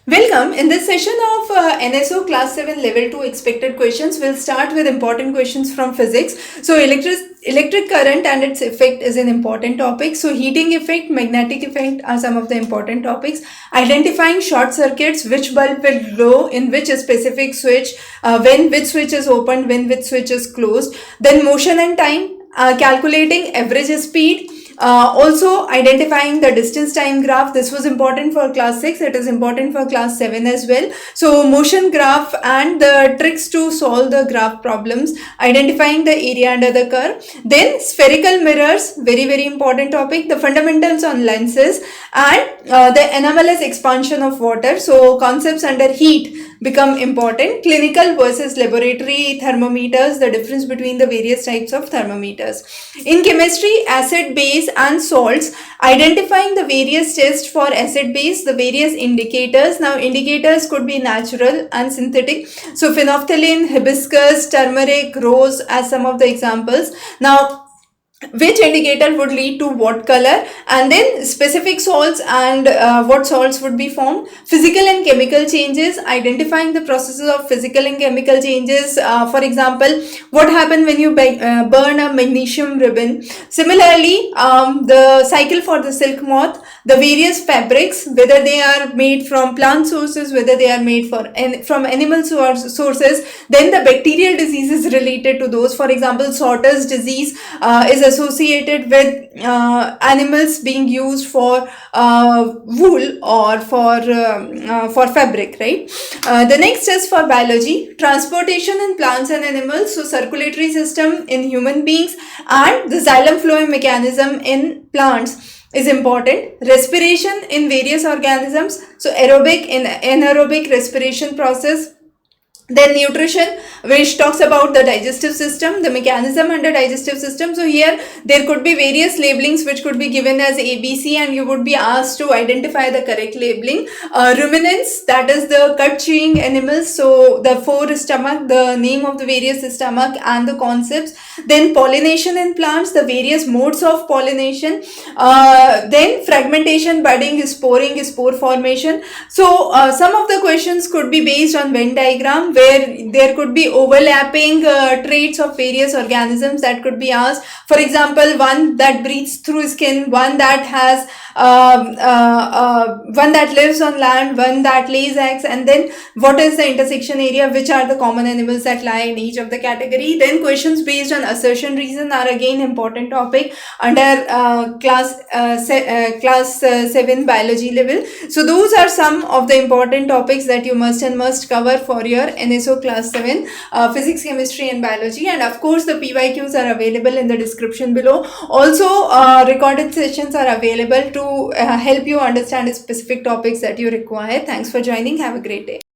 Welcome. In this session of NSO Class 7 Level 2 expected questions, we'll start with important questions from physics. So electric current and its effect is an important topic. So heating effect, magnetic effect are some of the important topics. Identifying short circuits, which bulb will glow in which specific switch, when which switch is opened, when which switch is closed. Then motion and time, calculating average speed. Also identifying the distance time graph. This was important for class 6. It is important for class 7 as well. So motion graph and the tricks to solve the graph problems. Identifying the area under the curve. Then spherical mirrors, very important topic. The fundamentals on lenses and the anomalous expansion of water. So concepts under heat become important. Clinical versus laboratory thermometers, the difference between the various types of thermometers. In chemistry, acid, base and salts, identifying the various tests for acid base, the various indicators. Now indicators could be natural and synthetic. So phenolphthalein, hibiscus, turmeric, rose as some of the examples. Now which indicator would lead to what color, and then specific salts and what salts would be formed. Physical and chemical changes, identifying the processes of physical and chemical changes. For example, what happened when you burn a magnesium ribbon. Similarly, the cycle for the silk moth, the various fabrics, whether they are made from plant sources, whether they are made from animal sources. Then the bacterial diseases related to those. For example, Sorter's disease is associated with animals being used for wool or for fabric, right? The next is for biology, transportation in plants and animals. So circulatory system in human beings and the xylem flow mechanism in plants is important. Respiration in various organisms, so aerobic and anaerobic respiration process. Then nutrition, which talks about the digestive system, the mechanism under digestive system. So here there could be various labelings which could be given as ABC, and you would be asked to identify the correct labeling. Ruminants, that is the cut chewing animals. So the four stomach, the name of the various stomach and the concepts. Then pollination in plants, the various modes of pollination. Then fragmentation, budding, sporing, spore formation. So some of the questions could be based on Venn diagram, where there could be overlapping traits of various organisms that could be asked. For example, one that breathes through skin, one that has one that lives on land, one that lays eggs, and then what is the intersection area, which are the common animals that lie in each of the category. Then questions based on assertion reason are again important topic under class 7 biology level. So those are some of the important topics that you must cover for your NSO class 7 physics, chemistry and biology. And of course the PYQs are available in the description below. Also recorded sessions are available to help you understand specific topics that you require. Thanks for joining. Have a great day.